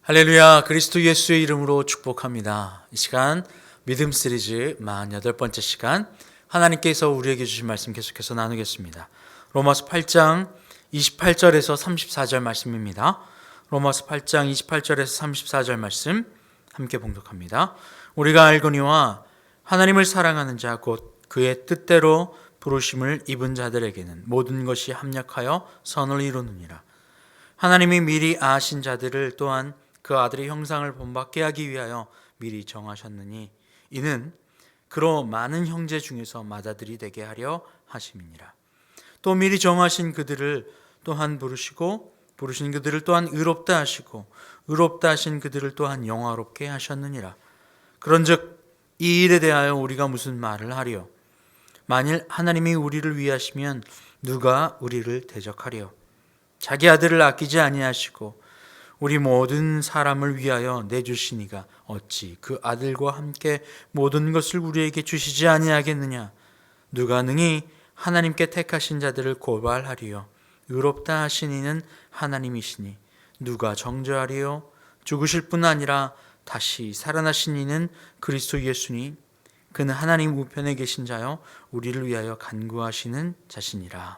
할렐루야, 그리스도 예수의 이름으로 축복합니다. 이 시간 믿음 시리즈 48번째 시간, 하나님께서 우리에게 주신 말씀 계속해서 나누겠습니다. 로마서 8장 28절에서 34절 말씀입니다. 로마서 8장 28절에서 34절 말씀 함께 봉독합니다. 우리가 알거니와 하나님을 사랑하는 자 곧 그의 뜻대로 부르심을 입은 자들에게는 모든 것이 합력하여 선을 이루느니라. 하나님이 미리 아신 자들을 또한 그 아들의 형상을 본받게 하기 위하여 미리 정하셨느니 이는 그로 많은 형제 중에서 맏아들이 되게 하려 하심이니라. 또 미리 정하신 그들을 또한 부르시고 부르신 그들을 또한 의롭다 하시고 의롭다 하신 그들을 또한 영화롭게 하셨느니라. 그런즉 이 일에 대하여 우리가 무슨 말을 하리요? 만일 하나님이 우리를 위하시면 누가 우리를 대적하리요? 자기 아들을 아끼지 아니하시고 우리 모든 사람을 위하여 내주시니가 어찌 그 아들과 함께 모든 것을 우리에게 주시지 아니하겠느냐? 누가 능히 하나님께 택하신 자들을 고발하리요? 의롭다 하신 이는 하나님이시니 누가 정죄하리요? 죽으실 뿐 아니라 다시 살아나신 이는 그리스도 예수니 그는 하나님 우편에 계신 자요 우리를 위하여 간구하시는 자시니라.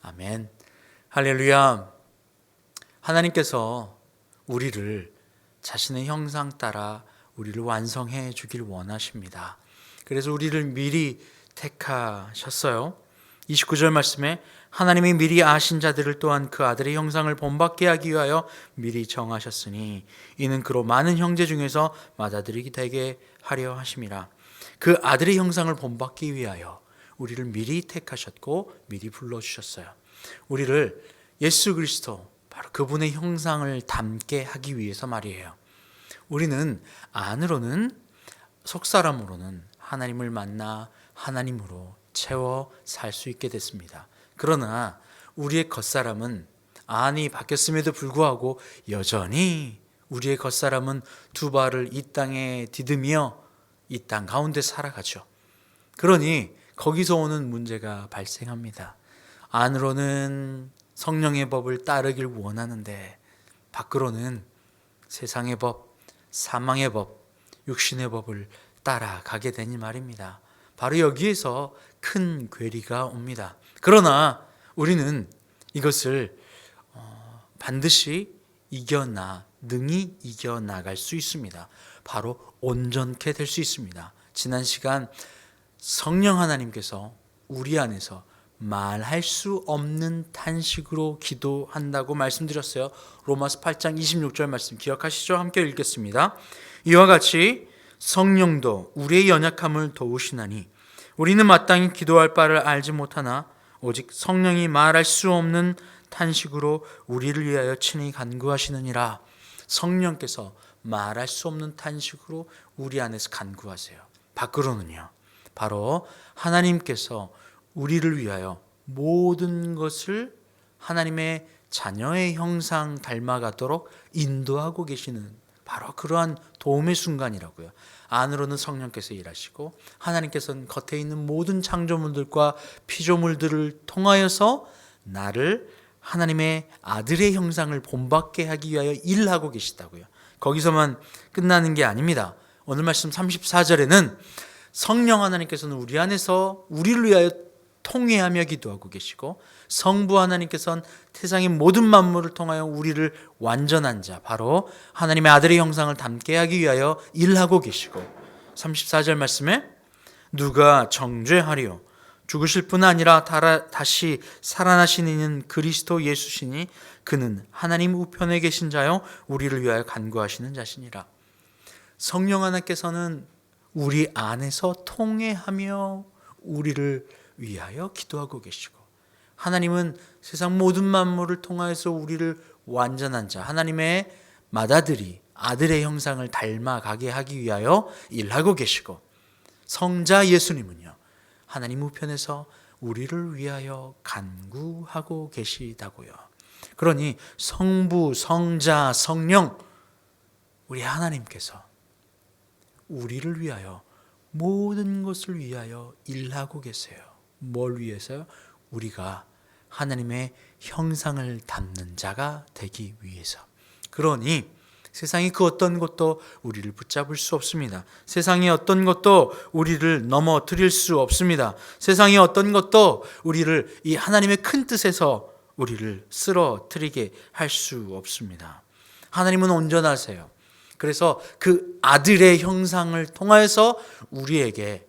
아멘. 할렐루야. 하나님께서 우리를 자신의 형상 따라 우리를 완성해 주길 원하십니다. 그래서 우리를 미리 택하셨어요. 29절 말씀에 하나님이 미리 아신 자들을 또한 그 아들의 형상을 본받게 하기 위하여 미리 정하셨으니 이는 그로 많은 형제 중에서 맏아들이 되게 하려 하심이라. 그 아들의 형상을 본받기 위하여 우리를 미리 택하셨고 미리 불러주셨어요. 우리를 예수 그리스도 바로 그분의 형상을 담게 하기 위해서 말이에요. 우리는 안으로는 속사람으로는 하나님을 만나 하나님으로 채워 살 수 있게 됐습니다. 그러나 우리의 겉사람은 안이 바뀌었음에도 불구하고 여전히 우리의 겉사람은 두 발을 이 땅에 디디며 이 땅 가운데 살아가죠. 그러니 거기서 오는 문제가 발생합니다. 안으로는 성령의 법을 따르길 원하는데 밖으로는 세상의 법, 사망의 법, 육신의 법을 따라가게 되니 말입니다. 바로 여기에서 큰 괴리가 옵니다. 그러나 우리는 이것을 반드시 능히 이겨나갈 수 있습니다. 바로 온전케 될 수 있습니다. 지난 시간 성령 하나님께서 우리 안에서 말할 수 없는 탄식으로 기도한다고 말씀드렸어요. 로마서 8장 26절 말씀 기억하시죠? 함께 읽겠습니다. 이와 같이 성령도 우리의 연약함을 도우시나니 우리는 마땅히 기도할 바를 알지 못하나 오직 성령이 말할 수 없는 탄식으로 우리를 위하여 친히 간구하시느니라. 성령께서 말할 수 없는 탄식으로 우리 안에서 간구하세요. 밖으로는요. 바로 하나님께서 우리를 위하여 모든 것을 하나님의 자녀의 형상 닮아가도록 인도하고 계시는 바로 그러한 도움의 순간이라고요. 안으로는 성령께서 일하시고 하나님께서는 겉에 있는 모든 창조물들과 피조물들을 통하여서 나를 하나님의 아들의 형상을 본받게 하기 위하여 일하고 계시다고요. 거기서만 끝나는 게 아닙니다. 오늘 말씀 34절에는 성령 하나님께서는 우리 안에서 우리를 위하여 통회하며 기도하고 계시고 성부 하나님께서는 세상의 모든 만물을 통하여 우리를 완전한 자 바로 하나님의 아들의 형상을 담게 하기 위하여 일하고 계시고 34절 말씀에 누가 정죄하리요 죽으실 뿐 아니라 다시 살아나신 이는 그리스도 예수시니 그는 하나님 우편에 계신 자요 우리를 위하여 간구하시는 자시니라. 성령 하나님께서는 우리 안에서 통회하며 우리를 위하여 기도하고 계시고 하나님은 세상 모든 만물을 통하여서 우리를 완전한 자 하나님의 맏아들이 아들의 형상을 닮아가게 하기 위하여 일하고 계시고 성자 예수님은요 하나님 우편에서 우리를 위하여 간구하고 계시다고요. 그러니 성부, 성자, 성령 우리 하나님께서 우리를 위하여 모든 것을 위하여 일하고 계세요. 뭘 위해서요? 우리가 하나님의 형상을 담는 자가 되기 위해서. 그러니 세상이 그 어떤 것도 우리를 붙잡을 수 없습니다. 세상의 어떤 것도 우리를 넘어뜨릴 수 없습니다. 세상의 어떤 것도 우리를 이 하나님의 큰 뜻에서 우리를 쓰러뜨리게 할 수 없습니다. 하나님은 온전하세요. 그래서 그 아들의 형상을 통하여서 우리에게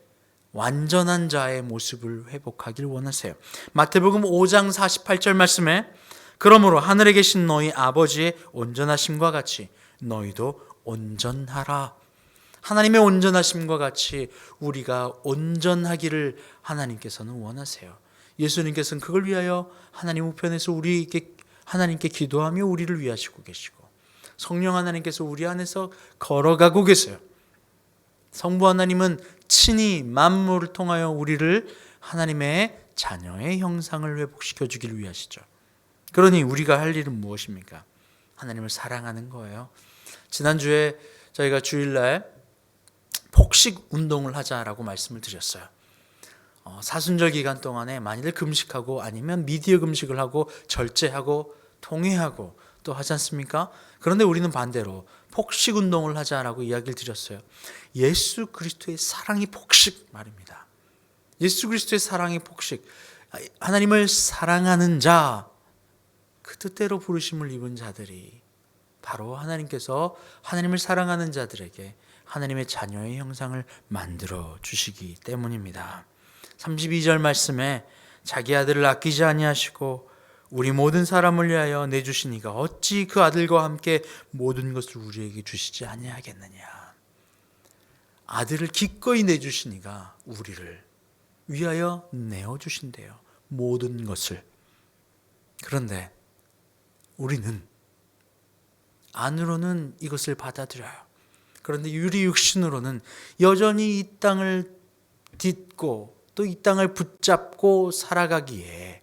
완전한 자의 모습을 회복하길 원하세요. 마태복음 5장 48절 말씀에 그러므로 하늘에 계신 너희 아버지의 온전하심과 같이 너희도 온전하라. 하나님의 온전하심과 같이 우리가 온전하기를 하나님께서는 원하세요. 예수님께서는 그걸 위하여 하나님 우편에서 우리에게 하나님께 기도하며 우리를 위하시고 계시고, 성령 하나님께서 우리 안에서 걸어가고 계세요. 성부 하나님은 친히 만물을 통하여 우리를 하나님의 자녀의 형상을 회복시켜 주기를 위하시죠. 그러니 우리가 할 일은 무엇입니까? 하나님을 사랑하는 거예요. 지난주에 저희가 주일날 폭식 운동을 하자라고 말씀을 드렸어요. 사순절 기간 동안에 만일 금식하고 아니면 미디어 금식을 하고 절제하고 통회하고 또 하지 않습니까? 그런데 우리는 반대로 폭식 운동을 하자라고 이야기를 드렸어요. 예수 그리스도의 사랑이 폭식 말입니다. 예수 그리스도의 사랑이 폭식. 하나님을 사랑하는 자, 그 뜻대로 부르심을 입은 자들이 바로 하나님께서 하나님을 사랑하는 자들에게 하나님의 자녀의 형상을 만들어 주시기 때문입니다. 32절 말씀에 자기 아들을 아끼지 아니하시고 우리 모든 사람을 위하여 내주시니가 어찌 그 아들과 함께 모든 것을 우리에게 주시지 아니하겠느냐. 아들을 기꺼이 내주시니가 우리를 위하여 내어주신대요. 모든 것을. 그런데 우리는 안으로는 이것을 받아들여요. 그런데 유리 육신으로는 여전히 이 땅을 딛고 또 이 땅을 붙잡고 살아가기에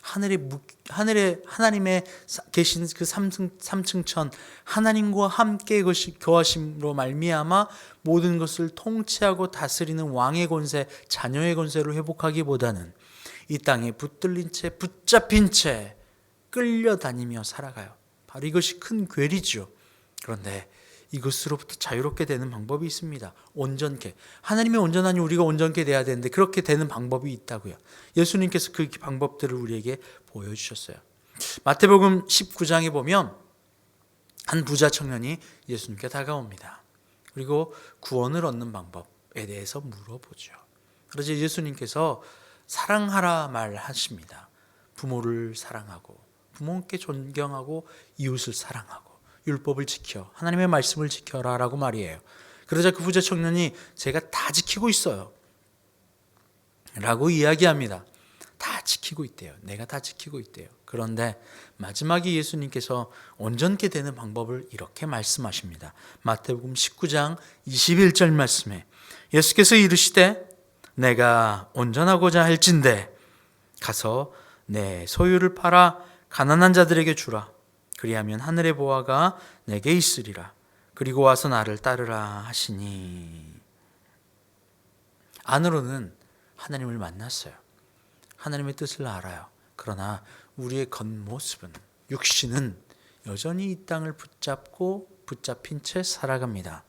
하늘에 하나님의 계신 그 삼층천 하나님과 함께 거하심으로 말미암아 모든 것을 통치하고 다스리는 왕의 권세, 자녀의 권세로 회복하기보다는 이 땅에 붙들린 채 붙잡힌 채 끌려다니며 살아가요. 바로 이것이 큰 괴리죠. 그런데 이것으로부터 자유롭게 되는 방법이 있습니다. 온전케. 하나님이 온전하니 우리가 온전케 돼야 되는데 그렇게 되는 방법이 있다고요. 예수님께서 그 방법들을 우리에게 보여주셨어요. 마태복음 19장에 보면 한 부자 청년이 예수님께 다가옵니다. 그리고 구원을 얻는 방법에 대해서 물어보죠. 그래서 예수님께서 사랑하라 말하십니다. 부모를 사랑하고 부모께 존경하고 이웃을 사랑하고 율법을 지켜 하나님의 말씀을 지켜라 라고 말이에요. 그러자 그 부자 청년이 제가 다 지키고 있어요 라고 이야기합니다. 다 지키고 있대요. 내가 다 지키고 있대요. 그런데 마지막에 예수님께서 온전케 되는 방법을 이렇게 말씀하십니다. 마태복음 19장 21절 말씀에 예수께서 이르시되 내가 온전하고자 할진대 가서 내 소유를 팔아 가난한 자들에게 주라. 그리하면 하늘의 보화가 내게 있으리라. 그리고 와서 나를 따르라 하시니. 안으로는 하나님을 만났어요. 하나님의 뜻을 알아요. 그러나 우리의 겉모습은, 육신은 여전히 이 땅을 붙잡고 붙잡힌 채 살아갑니다.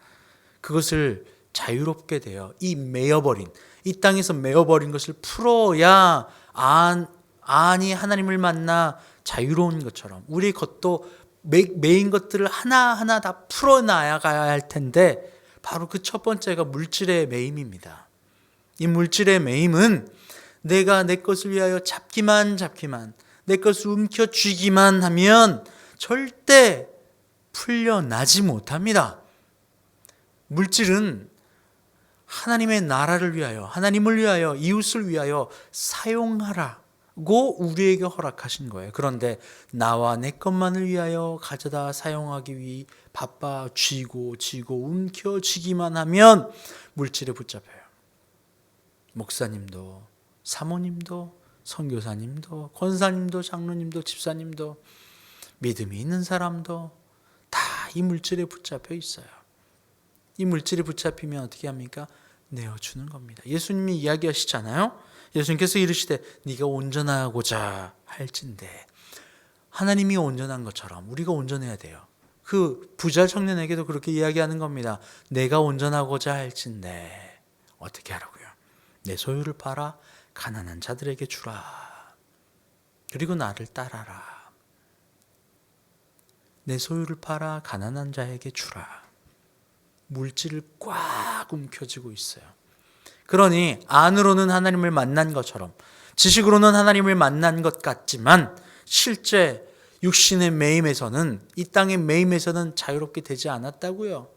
그것을 자유롭게 되어 이 땅에서 메어버린 것을 풀어야 안이 하나님을 만나 자유로운 것처럼 우리의 겉도 매인 것들을 하나하나 다 풀어나가야 할 텐데 바로 그 첫 번째가 물질의 매임입니다. 이 물질의 매임은 내가 내 것을 위하여 잡기만 내 것을 움켜쥐기만 하면 절대 풀려나지 못합니다. 물질은 하나님의 나라를 위하여, 하나님을 위하여, 이웃을 위하여 사용하라고 우리에게 허락하신 거예요. 그런데 나와 내 것만을 위하여 가져다 사용하기 위해 바빠 쥐고 움켜쥐기만 하면 물질에 붙잡혀요. 목사님도, 사모님도, 선교사님도, 권사님도, 장로님도, 집사님도, 믿음이 있는 사람도 다 이 물질에 붙잡혀 있어요. 이 물질에 붙잡히면 어떻게 합니까? 내어주는 겁니다. 예수님이 이야기하시잖아요. 예수님께서 이르시되 네가 온전하고자 할진대. 하나님이 온전한 것처럼 우리가 온전해야 돼요. 그 부자 청년에게도 그렇게 이야기하는 겁니다. 내가 온전하고자 할진대 어떻게 하라고요? 내 소유를 팔아 가난한 자들에게 주라. 그리고 나를 따라라. 내 소유를 팔아 가난한 자에게 주라. 물질을 꽉 움켜쥐고 있어요. 그러니 안으로는 하나님을 만난 것처럼, 지식으로는 하나님을 만난 것 같지만 실제 육신의 매임에서는, 이 땅의 매임에서는 자유롭게 되지 않았다고요.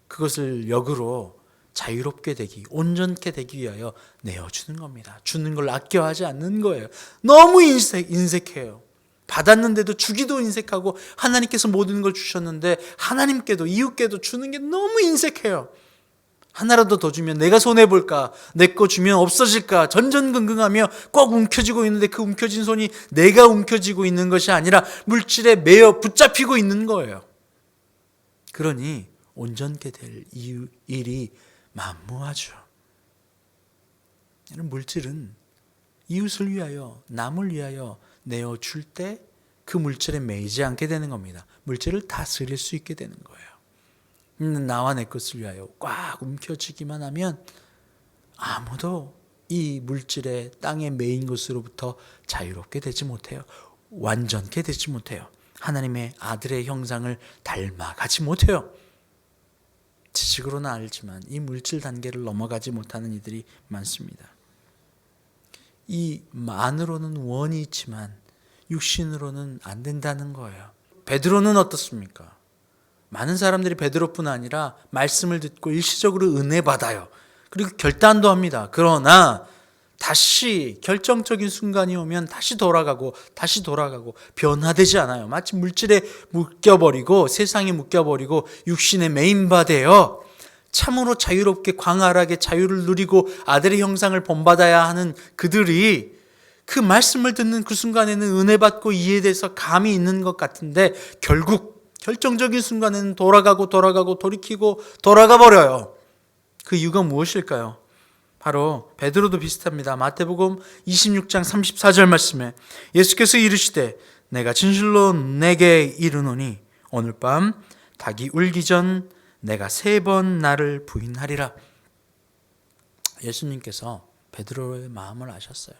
그것을 역으로 자유롭게 되기, 온전케 되기 위하여 내어주는 겁니다. 주는 걸 아껴 하지 않는 거예요. 너무 인색해요. 받았는데도 주기도 인색하고, 하나님께서 모든 걸 주셨는데 하나님께도 이웃께도 주는 게 너무 인색해요. 하나라도 더 주면 내가 손해볼까, 내 거 주면 없어질까 전전긍긍하며 꼭 움켜쥐고 있는데, 그 움켜진 손이 내가 움켜쥐고 있는 것이 아니라 물질에 매여 붙잡히고 있는 거예요. 그러니 온전케 될 일이 만무하죠. 물질은 이웃을 위하여, 남을 위하여 내어줄 때 그 물질에 매이지 않게 되는 겁니다. 물질을 다스릴 수 있게 되는 거예요. 나와 내 것을 위하여 꽉 움켜쥐기만 하면 아무도 이 물질의 땅에 매인 것으로부터 자유롭게 되지 못해요. 완전케 되지 못해요. 하나님의 아들의 형상을 닮아가지 못해요. 지식으로는 알지만 이 물질 단계를 넘어가지 못하는 이들이 많습니다. 이 안으로는 원이 있지만 육신으로는 안 된다는 거예요. 베드로는 어떻습니까? 많은 사람들이 베드로뿐 아니라 말씀을 듣고 일시적으로 은혜 받아요. 그리고 결단도 합니다. 그러나 다시 결정적인 순간이 오면 다시 돌아가고 변화되지 않아요. 마치 물질에 묶여버리고, 세상에 묶여버리고 육신에 매인바되어 참으로 자유롭게 광활하게 자유를 누리고 아들의 형상을 본받아야 하는 그들이 그 말씀을 듣는 그 순간에는 은혜 받고 이해돼서 감이 있는 것 같은데, 결국 결정적인 순간에는 돌아가고 돌이키고 돌아가 버려요. 그 이유가 무엇일까요? 바로 베드로도 비슷합니다. 마태복음 26장 34절 말씀에 예수께서 이르시되 내가 진실로 내게 이르노니 오늘 밤 닭이 울기 전 내가 3번 나를 부인하리라. 예수님께서 베드로의 마음을 아셨어요.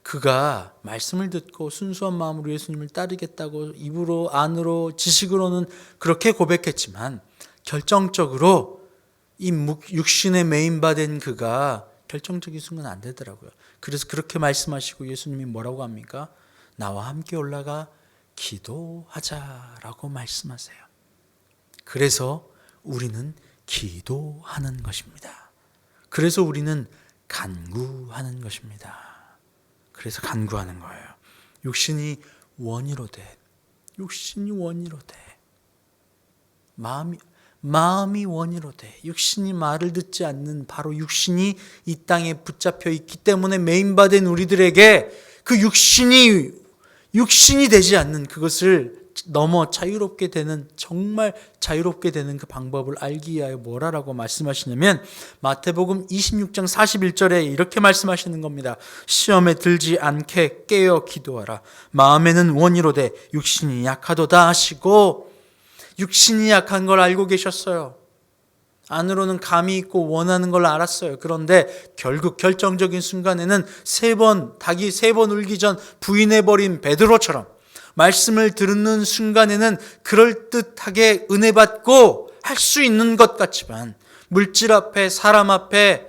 그가 말씀을 듣고 순수한 마음으로 예수님을 따르겠다고 입으로, 안으로, 지식으로는 그렇게 고백했지만 결정적으로 이 육신에 매인바된 그가 결정적인 순간 안 되더라고요. 그래서 그렇게 말씀하시고 예수님이 뭐라고 합니까? 나와 함께 올라가 기도하자라고 말씀하세요. 그래서 우리는 기도하는 것입니다. 그래서 우리는 간구하는 것입니다. 그래서 간구하는 거예요. 육신이 원이로 돼. 마음이 원이로 돼. 육신이 말을 듣지 않는 바로 육신이 이 땅에 붙잡혀 있기 때문에 매인바된 우리들에게 그 육신이 되지 않는 그것을 넘어 자유롭게 되는, 정말 자유롭게 되는 그 방법을 알기 위하여 뭐라고 말씀하시냐면 마태복음 26장 41절에 이렇게 말씀하시는 겁니다. 시험에 들지 않게 깨어 기도하라. 마음에는 원이로되 육신이 약하도다 하시고, 육신이 약한 걸 알고 계셨어요. 안으로는 감이 있고 원하는 걸 알았어요. 그런데 결국 결정적인 순간에는 닭이 3번 울기 전 부인해버린 베드로처럼 말씀을 듣는 순간에는 그럴듯하게 은혜 받고 할 수 있는 것 같지만 물질 앞에, 사람 앞에,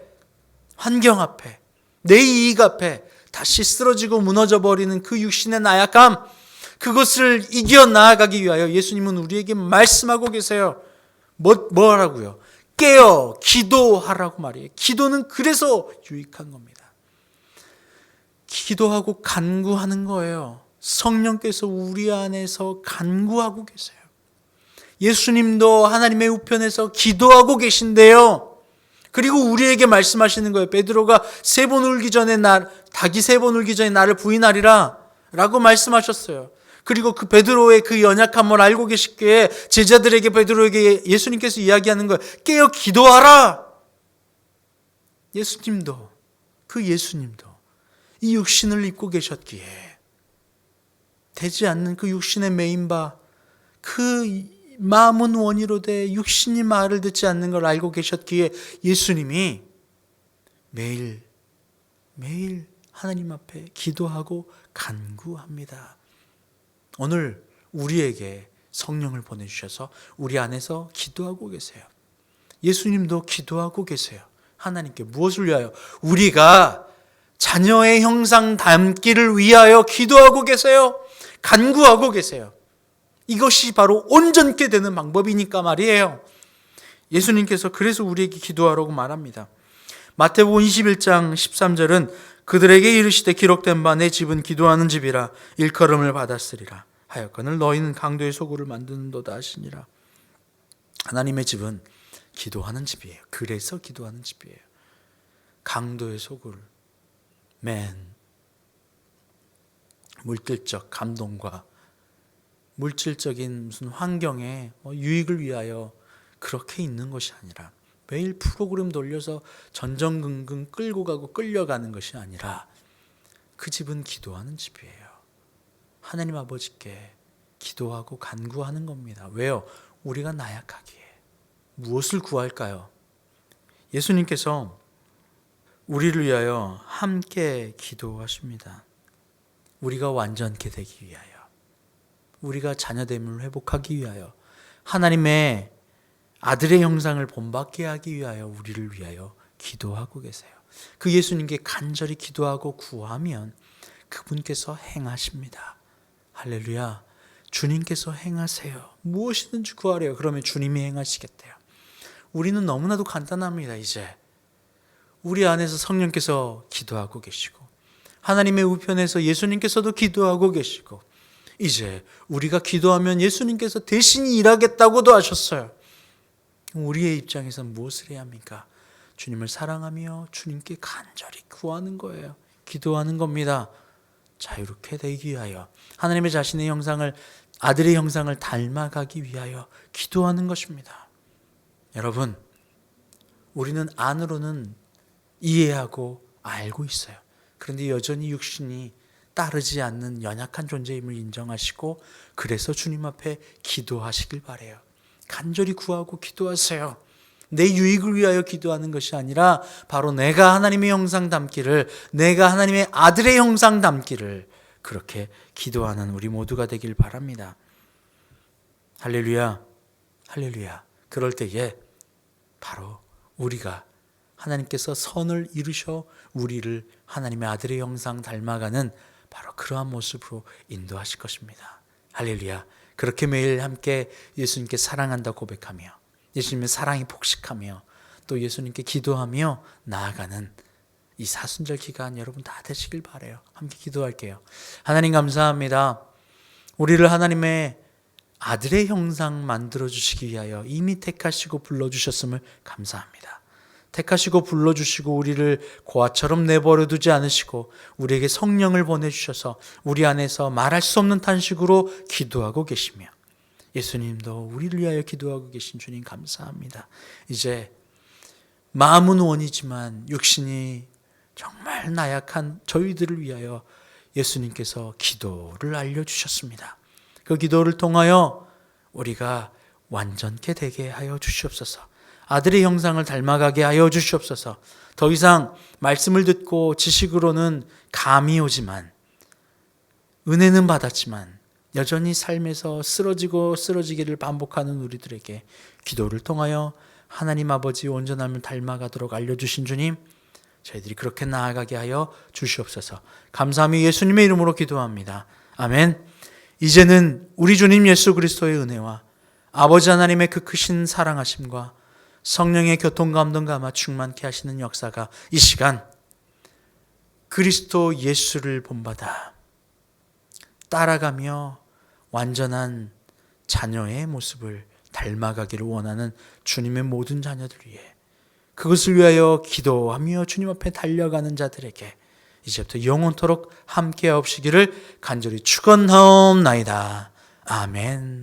환경 앞에, 내 이익 앞에 다시 쓰러지고 무너져 버리는 그 육신의 나약함, 그것을 이겨 나아가기 위하여 예수님은 우리에게 말씀하고 계세요. 뭐라고요? 깨어 기도하라고 말이에요. 기도는 그래서 유익한 겁니다. 기도하고 간구하는 거예요. 성령께서 우리 안에서 간구하고 계세요. 예수님도 하나님의 우편에서 기도하고 계신데요. 그리고 우리에게 말씀하시는 거예요. 베드로가 닭이 3번 울기 전에 나를 부인하리라 라고 말씀하셨어요. 그리고 그 베드로의 그 연약함을 알고 계시기에 제자들에게, 베드로에게 예수님께서 이야기하는 거예요. 깨어 기도하라. 예수님도 이 육신을 입고 계셨기에 되지 않는 그 육신의 매인바, 그 마음은 원이로되 육신이 말을 듣지 않는 걸 알고 계셨기에 예수님이 매일 하나님 앞에 기도하고 간구합니다. 오늘 우리에게 성령을 보내주셔서 우리 안에서 기도하고 계세요. 예수님도 기도하고 계세요. 하나님께 무엇을 위하여? 우리가 자녀의 형상 닮기를 위하여 기도하고 계세요. 간구하고 계세요. 이것이 바로 온전케 되는 방법이니까 말이에요. 예수님께서 그래서 우리에게 기도하라고 말합니다. 마태복음 21장 13절은 그들에게 이르시되 기록된 바 내 집은 기도하는 집이라 일컬음을 받았으리라 하였거늘 너희는 강도의 소굴을 만드는도다 하시니라. 하나님의 집은 기도하는 집이에요. 그래서 기도하는 집이에요. 강도의 소굴, 물질적 감동과 물질적인 무슨 환경에 유익을 위하여 그렇게 있는 것이 아니라 매일 프로그램 돌려서 전전긍긍 끌고 가고 끌려가는 것이 아니라 그 집은 기도하는 집이에요. 하나님 아버지께 기도하고 간구하는 겁니다. 왜요? 우리가 나약하기에. 무엇을 구할까요? 예수님께서 우리를 위하여 함께 기도하십니다. 우리가 완전케 되기 위하여, 우리가 자녀됨을 회복하기 위하여, 하나님의 아들의 형상을 본받게 하기 위하여 우리를 위하여 기도하고 계세요. 그 예수님께 간절히 기도하고 구하면 그분께서 행하십니다. 할렐루야. 주님께서 행하세요. 무엇이든지 구하래요. 그러면 주님이 행하시겠대요. 우리는 너무나도 간단합니다. 이제 우리 안에서 성령께서 기도하고 계시고 하나님의 우편에서 예수님께서도 기도하고 계시고 이제 우리가 기도하면 예수님께서 대신 일하겠다고도 하셨어요. 우리의 입장에서 무엇을 해야 합니까? 주님을 사랑하며 주님께 간절히 구하는 거예요. 기도하는 겁니다. 자유롭게 되기 위하여, 하나님의 자신의 형상을, 아들의 형상을 닮아가기 위하여 기도하는 것입니다. 여러분, 우리는 안으로는 이해하고 알고 있어요. 그런데 여전히 육신이 따르지 않는 연약한 존재임을 인정하시고 그래서 주님 앞에 기도하시길 바라요. 간절히 구하고 기도하세요. 내 유익을 위하여 기도하는 것이 아니라 바로 내가 하나님의 형상 닮기를, 내가 하나님의 아들의 형상 닮기를 그렇게 기도하는 우리 모두가 되길 바랍니다. 할렐루야, 할렐루야. 그럴 때에 바로 우리가 하나님께서 선을 이루셔 우리를 하나님의 아들의 형상 닮아가는 바로 그러한 모습으로 인도하실 것입니다. 할렐루야. 그렇게 매일 함께 예수님께 사랑한다 고백하며 예수님의 사랑이 폭식하며 또 예수님께 기도하며 나아가는 이 사순절 기간 여러분 다 되시길 바라요. 함께 기도할게요. 하나님 감사합니다. 우리를 하나님의 아들의 형상 만들어주시기 위하여 이미 택하시고 불러주셨음을 감사합니다. 택하시고 불러주시고 우리를 고아처럼 내버려 두지 않으시고 우리에게 성령을 보내주셔서 우리 안에서 말할 수 없는 탄식으로 기도하고 계시며 예수님도 우리를 위하여 기도하고 계신 주님 감사합니다. 이제 마음은 원이지만 육신이 정말 나약한 저희들을 위하여 예수님께서 기도를 알려주셨습니다. 그 기도를 통하여 우리가 완전케 되게 하여 주시옵소서. 아들의 형상을 닮아가게 하여 주시옵소서. 더 이상 말씀을 듣고 지식으로는 감이 오지만 은혜는 받았지만 여전히 삶에서 쓰러지고 쓰러지기를 반복하는 우리들에게 기도를 통하여 하나님 아버지 온전함을 닮아가도록 알려주신 주님, 저희들이 그렇게 나아가게 하여 주시옵소서. 감사하며 예수님의 이름으로 기도합니다. 아멘. 이제는 우리 주님 예수 그리스도의 은혜와 아버지 하나님의 그 크신 사랑하심과 성령의 교통감동과 아마 충만케 하시는 역사가 이 시간 그리스도 예수를 본받아 따라가며 완전한 자녀의 모습을 닮아가기를 원하는 주님의 모든 자녀들 위해 그것을 위하여 기도하며 주님 앞에 달려가는 자들에게 이제부터 영원토록 함께 하옵시기를 간절히 축원하옵나이다. 아멘.